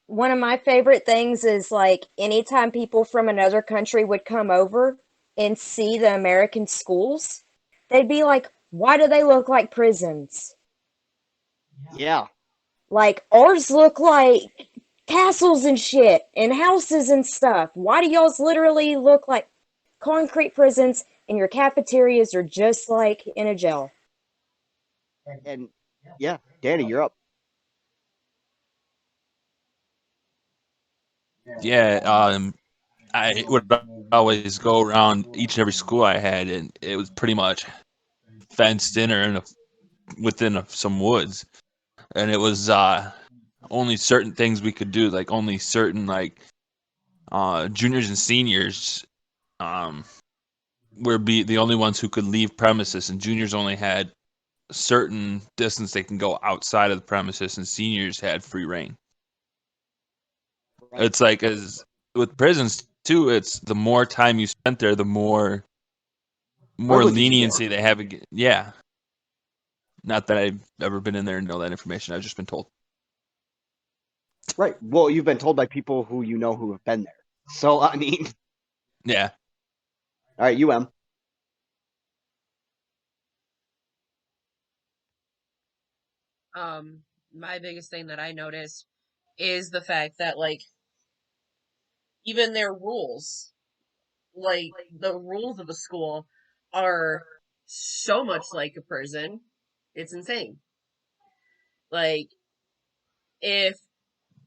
One of my favorite things is like anytime people from another country would come over and see the American schools, they'd be like, why do they look like prisons? Yeah. Like ours look like castles and shit and houses and stuff. Why do y'all's literally look like concrete prisons and your cafeterias are just like in a jail? And yeah, Danny, you're up. Yeah, I would always go around each and every school I had, and it was pretty much fenced in or within some woods, and it was only certain things we could do, like only certain juniors and seniors were the only ones who could leave premises, and juniors only had a certain distance they can go outside of the premises, and seniors had free reign. It's like as with prisons too, it's the more time you spent there, the more leniency they have. Yeah. Not that I've ever been in there and know that information. I've just been told. Right. Well, you've been told by people who you know who have been there. So, I mean. Yeah. All right, UM. My biggest thing that I noticed is the fact that, like, even their rules, like, the rules of a school are so much like a prison. It's insane. Like, if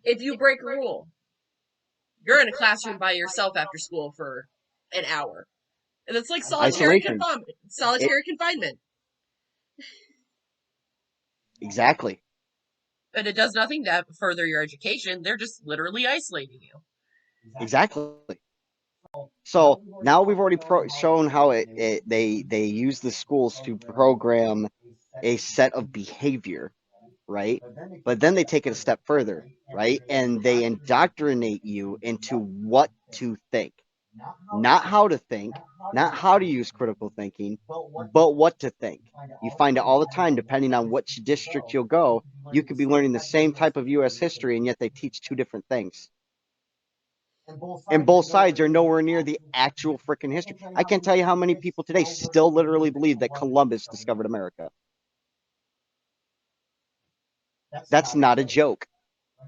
you break a rule, you're in a classroom by yourself after school for an hour. And it's like solitary Isolation. confinement. Exactly. And it does nothing to further your education. They're just literally isolating you. Exactly. So now we've already shown how they use the schools to program a set of behavior, right? But then they take it a step further, right? And they indoctrinate you into what to think. Not how to think, not how to use critical thinking, but what to think. You find it all the time, depending on which district you'll go, you could be learning the same type of U.S. history, and yet they teach two different things. And both sides are nowhere near the actual freaking history. I can't tell you how many people today still literally believe that Columbus discovered America. That's not a joke.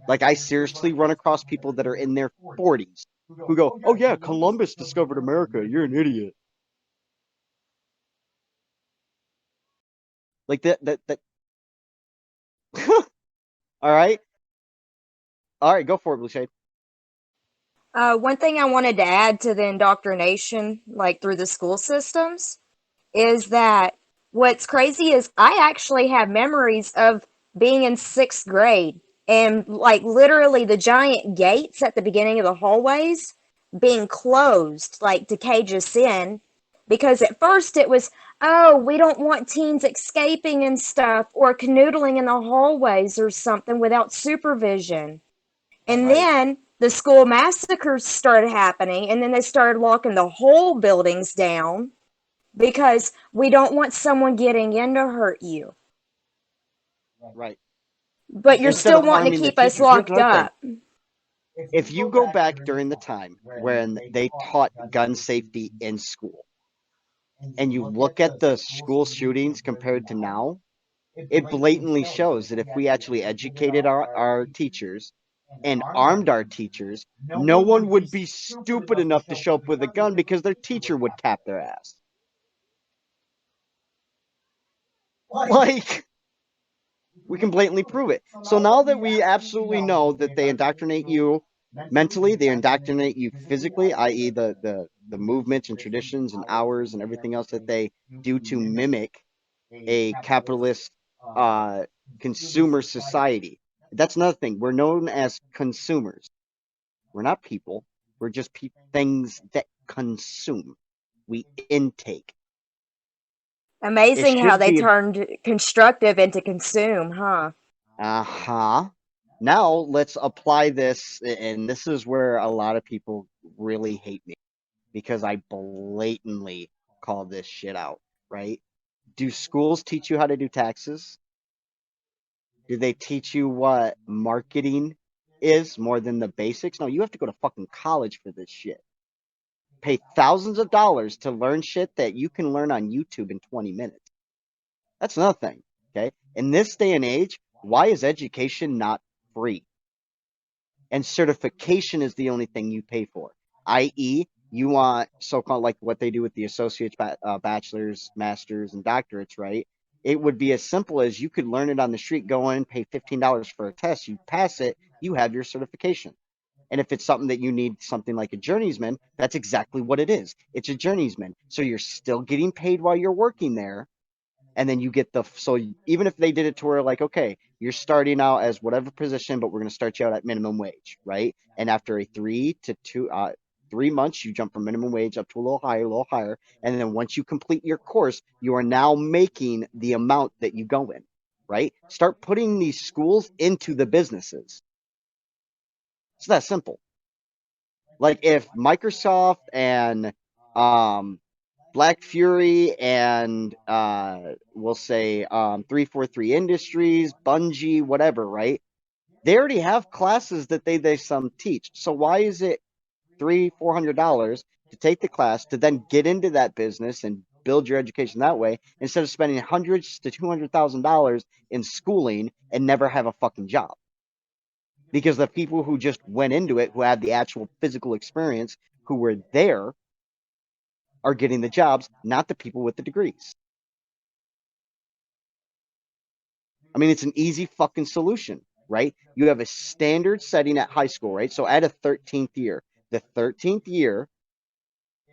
Like, I seriously run across people that are in their 40s who go, oh yeah, Columbus discovered America. You're an idiot. Like that. All right. All right, go for it, Blue Shade. One thing I wanted to add to the indoctrination, like through the school systems, is that what's crazy is I actually have memories of being in 6th grade and like literally the giant gates at the beginning of the hallways being closed, like to cage us in. Because at first it was, oh, we don't want teens escaping and stuff or canoodling in the hallways or something without supervision. And then the school massacres started happening, and then they started locking the whole buildings down because we don't want someone getting in to hurt you. Right. But you're Instead still of wanting to harming the keep us teachers. Here's locked another thing. up. If you go back during the time when they taught gun safety in school, and you look at the school shootings compared to now, it blatantly shows that if we actually educated our teachers and armed our teachers, no one would be stupid enough to show up with a gun because their teacher would cap their ass. Like, we can blatantly prove it. So now that we absolutely know that they indoctrinate you Mentally, they indoctrinate you physically, i.e., the movements and traditions and hours and everything else that they do to mimic a capitalist uh, consumer society. That's another thing. We're known as consumers. We're not people. We're just things that consume. We intake. It Amazing how should they be. turned constructive into consume, huh? Uh-huh. Now let's apply this, and this is where a lot of people really hate me because I blatantly call this shit out, right? Do schools teach you how to do taxes? Do they teach you what marketing is more than the basics? No, you have to go to fucking college for this shit. Pay thousands of dollars to learn shit that you can learn on YouTube in 20 minutes. That's another thing, okay? In this day and age, why is education not free? And certification is the only thing you pay for, i.e., you want so-called like what they do with the associates, bachelors, masters, and doctorates, right? It would be as simple as you could learn it on the street, go in, pay $15 for a test, you pass it, you have your certification. And if it's something that you need, something like a journeyman, that's exactly what it is. It's a journeyman. So you're still getting paid while you're working there, and then you get so even if they did it to where like, okay, you're starting out as whatever position, but we're going to start you out at minimum wage, right? And after a 3 months, you jump from minimum wage up to a little higher, and then once you complete your course, you are now making the amount that you go in, right? Start putting these schools into the businesses. It's that simple. Like if Microsoft and Black Fury and we'll say 343 Industries, Bungie, whatever, right? They already have classes that they some teach. So why is it $300-400 to take the class to then get into that business and build your education that way instead of spending hundreds to $200,000 in schooling and never have a fucking job? Because the people who just went into it, who had the actual physical experience, who were there, are getting the jobs, not the people with the degrees. I mean, it's an easy fucking solution, right? You have a standard setting at high school, right? So at a 13th year, the 13th year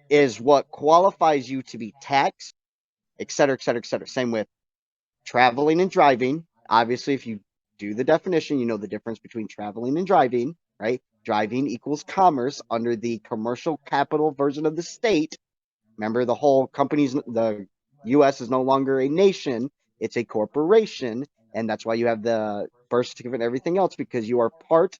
is what qualifies you to be taxed, et cetera, et cetera, et cetera. Same with traveling and driving. Obviously, if you do the definition, you know the difference between traveling and driving, right? Driving equals commerce under the commercial capital version of the state. Remember, the whole the U.S. is no longer a nation, it's a corporation. And that's why you have the birth certificate and everything else, because you are part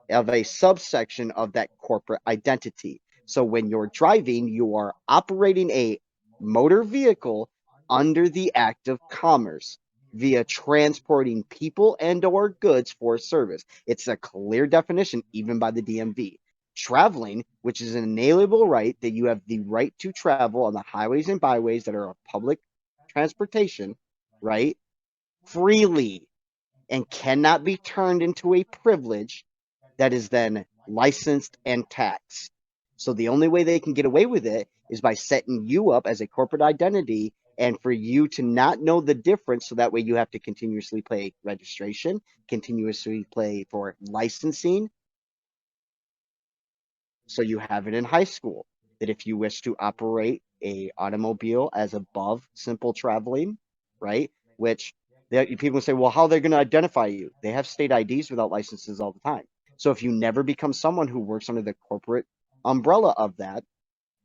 of a subsection of that corporate identity. So when you're driving, you are operating a motor vehicle under the act of commerce via transporting people and or goods for service. It's a clear definition, even by the DMV. Traveling, which is an inalienable right, that you have the right to travel on the highways and byways that are of public transportation, right, freely, and cannot be turned into a privilege that is then licensed and taxed. So the only way they can get away with it is by setting you up as a corporate identity and for you to not know the difference. So that way you have to continuously pay registration, continuously pay for licensing. So you have it in high school that if you wish to operate a automobile as above simple traveling, right? Which people say, well, how are they going to identify you? They have state IDs without licenses all the time. So if you never become someone who works under the corporate umbrella of that,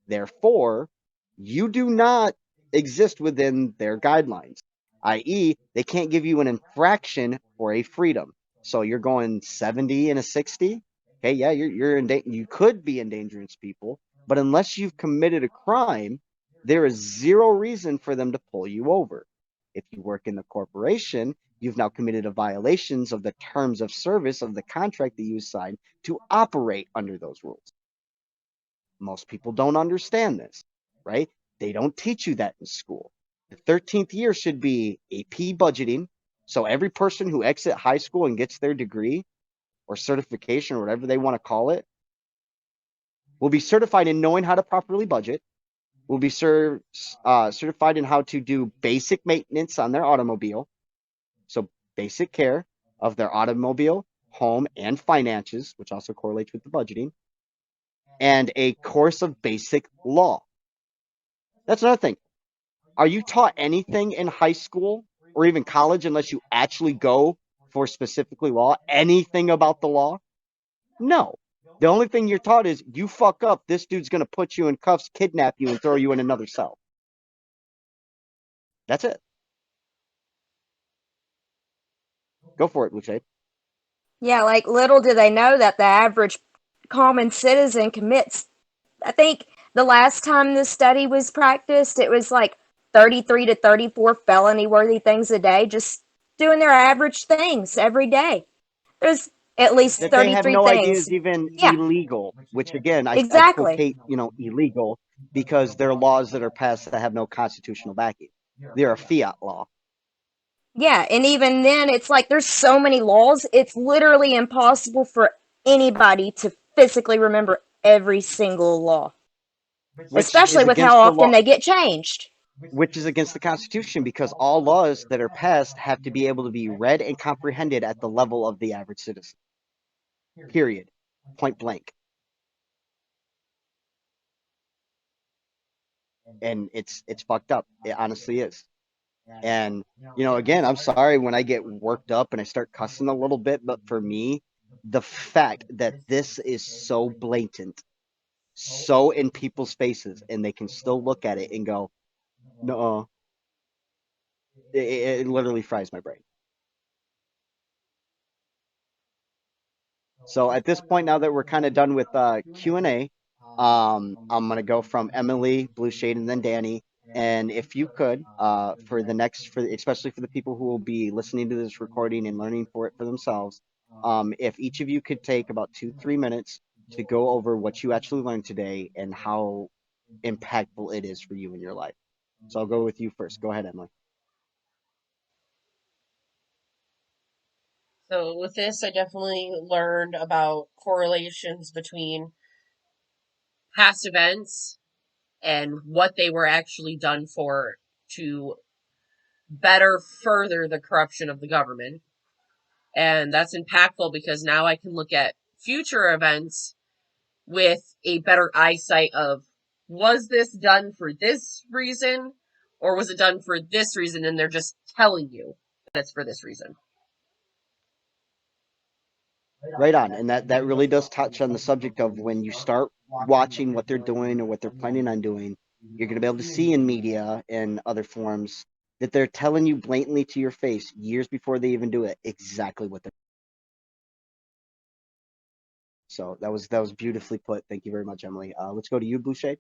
therefore, you do not exist within their guidelines, i.e., they can't give you an infraction for a freedom. So you're going 70 and a 60. Okay, yeah, you could be endangering people, but unless you've committed a crime, there is zero reason for them to pull you over. If you work in the corporation, you've now committed a violations of the terms of service of the contract that you signed to operate under those rules. Most people don't understand this, right? They don't teach you that in school. The 13th year should be AP budgeting. So every person who exits high school and gets their degree or certification or whatever they want to call it will be certified in knowing how to properly budget, will be certified in how to do basic maintenance on their automobile. So basic care of their automobile, home, and finances, which also correlates with the budgeting, and a course of basic law. That's another thing. Are you taught anything in high school or even college unless you actually go for specifically law? Anything about the law? No. The only thing you're taught is you fuck up, this dude's going to put you in cuffs, kidnap you, and throw you in another cell. That's it. Go for it, Blue Shade. Yeah, like little do they know that the average common citizen commits, I think the last time this study was practiced, it was like 33 to 34 felony worthy things a day, just doing their average things every day. There's at least That they have 33 no idea things. is even Yeah, illegal, which again, I exactly. quotate, illegal because they're laws that are passed that have no constitutional backing. They're a fiat law. Yeah, and even then, it's like there's so many laws, it's literally impossible for anybody to physically remember every single law, Which especially is with against how the often law, they get changed. which is against the Constitution because all laws that are passed have to be able to be read and comprehended at the level of the average citizen. Period. Point blank. And it's fucked up. It honestly is. And again, I'm sorry when I get worked up and I start cussing a little bit, but for me, the fact that this is so blatant, so in people's faces, and they can still look at it and go, no, it literally fries my brain. So at this point, now that we're kind of done with Q&A, I'm gonna go from Emily, Blue Shade, and then Danny. And if you could, especially for the people who will be listening to this recording and learning for it for themselves, if each of you could take about 2-3 minutes to go over what you actually learned today and how impactful it is for you in your life. So I'll go with you first. Go ahead, Emily. So with this, I definitely learned about correlations between past events and what they were actually done for to better further the corruption of the government. And that's impactful because now I can look at future events with a better eyesight of, was this done for this reason or was it done for this reason, and they're just telling you that it's for this reason. Right on. And that really does touch on the subject of when you start watching what they're doing or what they're planning on doing, you're going to be able to see in media and other forms that they're telling you blatantly to your face years before they even do it exactly what they're. So that was beautifully put. Thank you very much, Emily. Let's go to you, Blue Shade.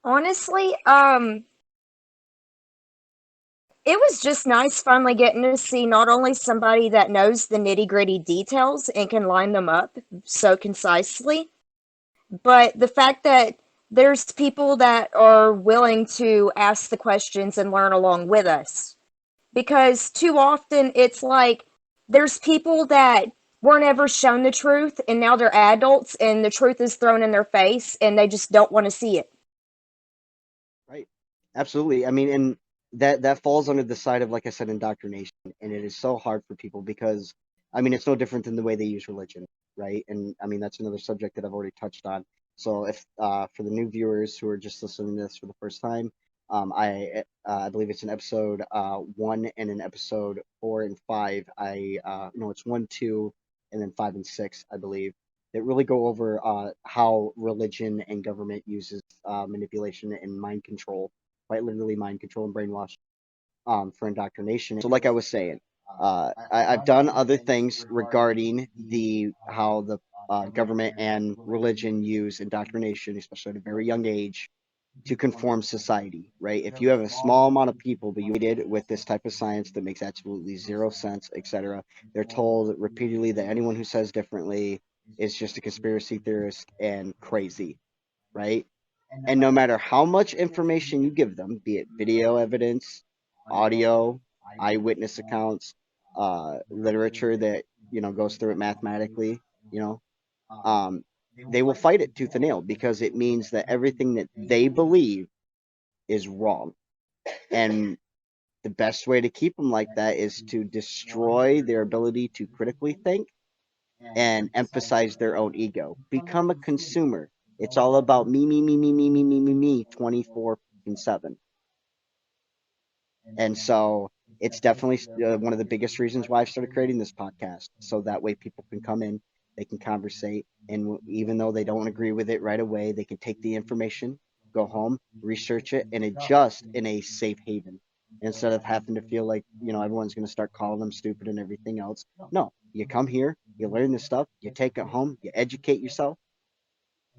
Honestly, it was just nice finally getting to see not only somebody that knows the nitty-gritty details and can line them up so concisely, but the fact that there's people that are willing to ask the questions and learn along with us. Because too often it's like there's people that weren't ever shown the truth and now they're adults and the truth is thrown in their face and they just don't want to see it. Right. Absolutely. I mean, and that falls under the side of, like I said, indoctrination, and it is so hard for people because, I mean, it's no different than the way they use religion, right? And I mean, that's another subject that I've already touched on. So if for the new viewers who are just listening to this for the first time, I believe it's in episode 1 and in episode 4 and 5. No, it's 1, 2, and then 5 and 6, I believe. That really go over how religion and government uses manipulation and mind control, quite literally mind control and brainwash, for indoctrination. So, like I was saying, I've done other things regarding how the government and religion use indoctrination, especially at a very young age, to conform society, right? If you have a small amount of people, but you did with this type of science that makes absolutely zero sense, etc., they're told repeatedly that anyone who says differently is just a conspiracy theorist and crazy, right? And no matter how much information you give them, be it video evidence, audio, eyewitness accounts, literature that goes through it mathematically, you know, they will fight it tooth and nail because it means that everything that they believe is wrong. And The best way to keep them like that is to destroy their ability to critically think and emphasize their own ego. Become a consumer. It's all about me, me, me, me, me, me, me, me, me, 24/7. And so it's definitely one of the biggest reasons why I've started creating this podcast. So that way people can come in, they can conversate, and even though they don't agree with it right away, they can take the information, go home, research it, and adjust in a safe haven instead of having to feel like, everyone's going to start calling them stupid and everything else. No, you come here, you learn this stuff, you take it home, you educate yourself,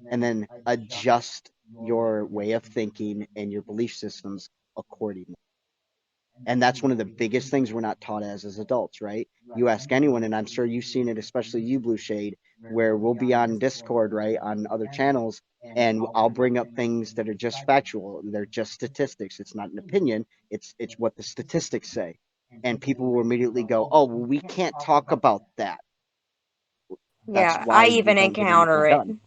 and then adjust your way of thinking and your belief systems accordingly. And that's one of the biggest things we're not taught as adults, right? You ask anyone, and I'm sure you've seen it, especially you, Blue Shade, where we'll be on Discord, right, on other channels, and I'll bring up things that are just factual. They're just statistics. It's not an opinion. It's what the statistics say. And people will immediately go, oh, well, we can't talk about that. That's Yeah, I why we even don't get encounter anything it. done.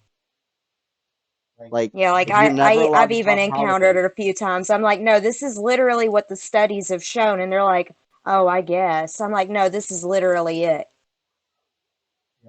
Like, Yeah, like you're never allowed I've to even talk encountered politics. it a few times. I'm like, no, this is literally what the studies have shown, and they're like, oh, I guess. I'm like, no, this is literally it.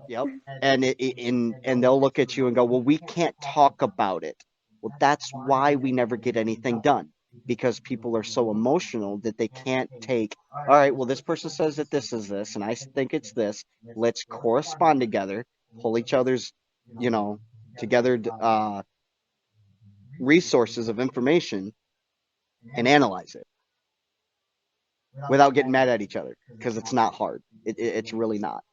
Yep. And they'll look at you and go, "Well, we can't talk about it." Well, that's why we never get anything done, because people are so emotional that they can't take, all right, well, this person says that this is this and I think it's this. Let's correspond together, pull each other's, you know, together resources of information and analyze it without getting mad at each other, because it's not hard. It's really not.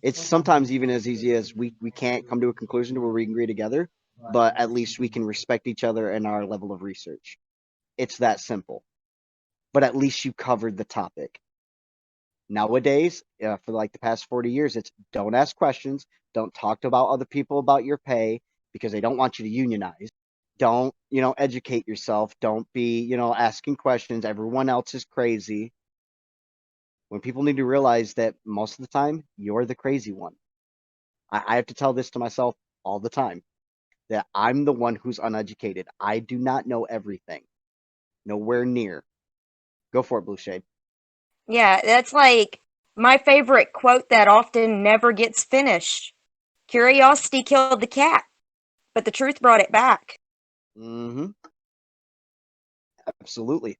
It's sometimes even as easy as we can't come to a conclusion to where we can agree together, but at least we can respect each other and our level of research. It's that simple. But at least you covered the topic. Nowadays, for like the past 40 years, it's don't ask questions, don't talk about other people about your pay because they don't want you to unionize. Don't, educate yourself. Don't be, asking questions. Everyone else is crazy. When people need to realize that most of the time, you're the crazy one. I have to tell this to myself all the time, that I'm the one who's uneducated. I do not know everything. Nowhere near. Go for it, Blue Shade. Yeah, that's like my favorite quote that often never gets finished. Curiosity killed the cat, but the truth brought it back. Mm-hmm. Absolutely.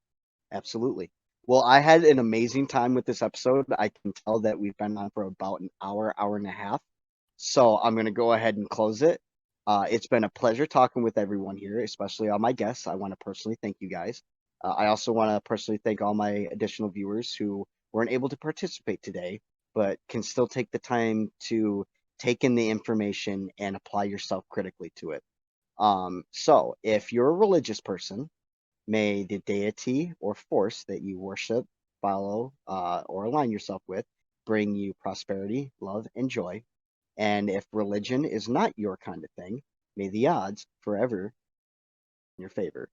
Absolutely. Well, I had an amazing time with this episode. I can tell that we've been on for about an hour, hour and a half. So I'm going to go ahead and close it. It's been a pleasure talking with everyone here, especially all my guests. I want to personally thank you guys. I also want to personally thank all my additional viewers who weren't able to participate today, but can still take the time to take in the information and apply yourself critically to it. So if you're a religious person, may the deity or force that you worship, follow, or align yourself with bring you prosperity, love, and joy. And if religion is not your kind of thing, may the odds forever in your favor.